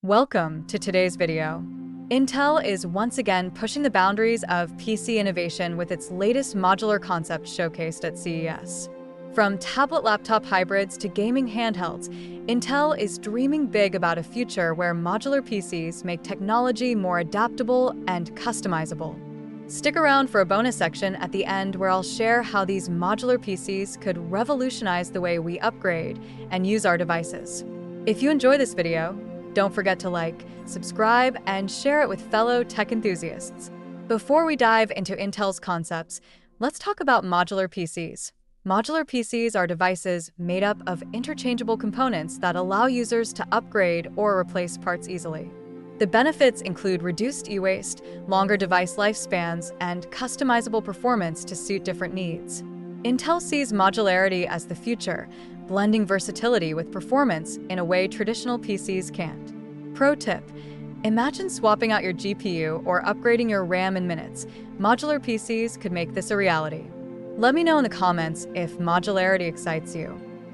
Welcome to today's video. Intel is once again pushing the boundaries of PC innovation with its latest modular concept showcased at CES. From tablet-laptop hybrids to gaming handhelds, Intel is dreaming big about a future where modular PCs make technology more adaptable and customizable. Stick around for a bonus section at the end where I'll share how these modular PCs could revolutionize the way we upgrade and use our devices. If you enjoy this video, don't forget to like, subscribe, and share it with fellow tech enthusiasts. Before we dive into Intel's concepts, let's talk about modular PCs. Modular PCs are devices made up of interchangeable components that allow users to upgrade or replace parts easily. The benefits include reduced e-waste, longer device lifespans, and customizable performance to suit different needs. Intel sees modularity as the future, blending versatility with performance in a way traditional PCs can't. Pro tip: imagine swapping out your GPU or upgrading your RAM in minutes. Modular PCs could make this a reality. Let me know in the comments if modularity excites you.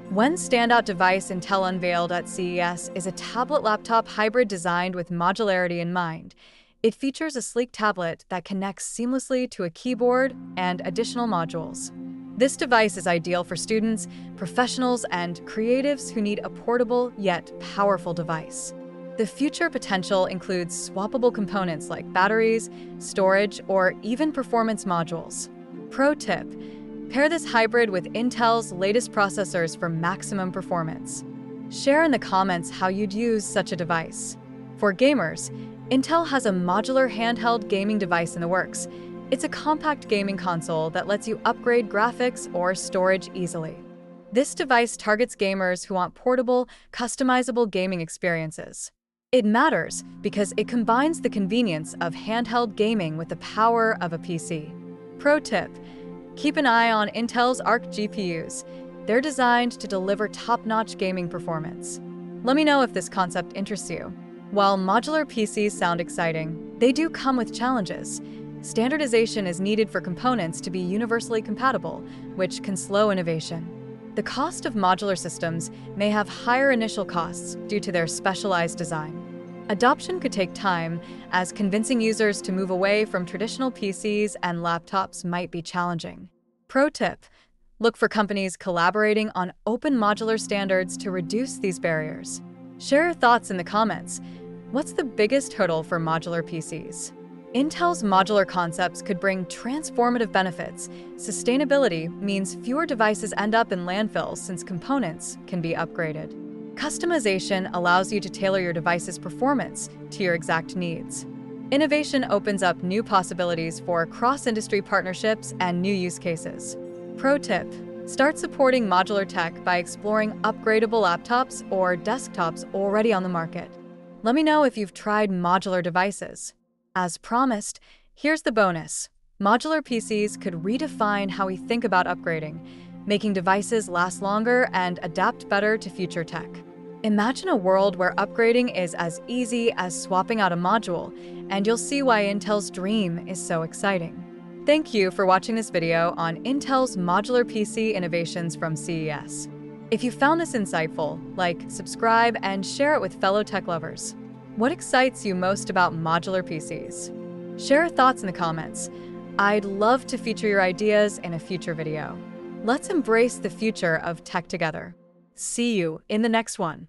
One standout device Intel unveiled at CES is a tablet-laptop hybrid designed with modularity in mind. It features a sleek tablet that connects seamlessly to a keyboard and additional modules. This device is ideal for students, professionals, and creatives who need a portable yet powerful device. The future potential includes swappable components like batteries, storage, or even performance modules. Pro tip: pair this hybrid with Intel's latest processors for maximum performance. Share in the comments how you'd use such a device. For gamers, Intel has a modular handheld gaming device in the works. It's a compact gaming console that lets you upgrade graphics or storage easily. This device targets gamers who want portable, customizable gaming experiences. It matters because it combines the convenience of handheld gaming with the power of a PC. Pro tip: keep an eye on Intel's Arc GPUs. They're designed to deliver top-notch gaming performance. Let me know if this concept interests you. While modular PCs sound exciting, they do come with challenges. Standardization is needed for components to be universally compatible, which can slow innovation. The cost of modular systems may have higher initial costs due to their specialized design. Adoption could take time, as convincing users to move away from traditional PCs and laptops might be challenging. Pro tip: look for companies collaborating on open modular standards to reduce these barriers. Share your thoughts in the comments. What's the biggest hurdle for modular PCs? Intel's modular concepts could bring transformative benefits. Sustainability means fewer devices end up in landfills since components can be upgraded. Customization allows you to tailor your device's performance to your exact needs. Innovation opens up new possibilities for cross-industry partnerships and new use cases. Pro tip: start supporting modular tech by exploring upgradable laptops or desktops already on the market. Let me know if you've tried modular devices. As promised, here's the bonus. Modular PCs could redefine how we think about upgrading, making devices last longer and adapt better to future tech. Imagine a world where upgrading is as easy as swapping out a module, and you'll see why Intel's dream is so exciting. Thank you for watching this video on Intel's modular PC innovations from CES. If you found this insightful, like, subscribe, and share it with fellow tech lovers. What excites you most about modular PCs? Share your thoughts in the comments. I'd love to feature your ideas in a future video. Let's embrace the future of tech together. See you in the next one.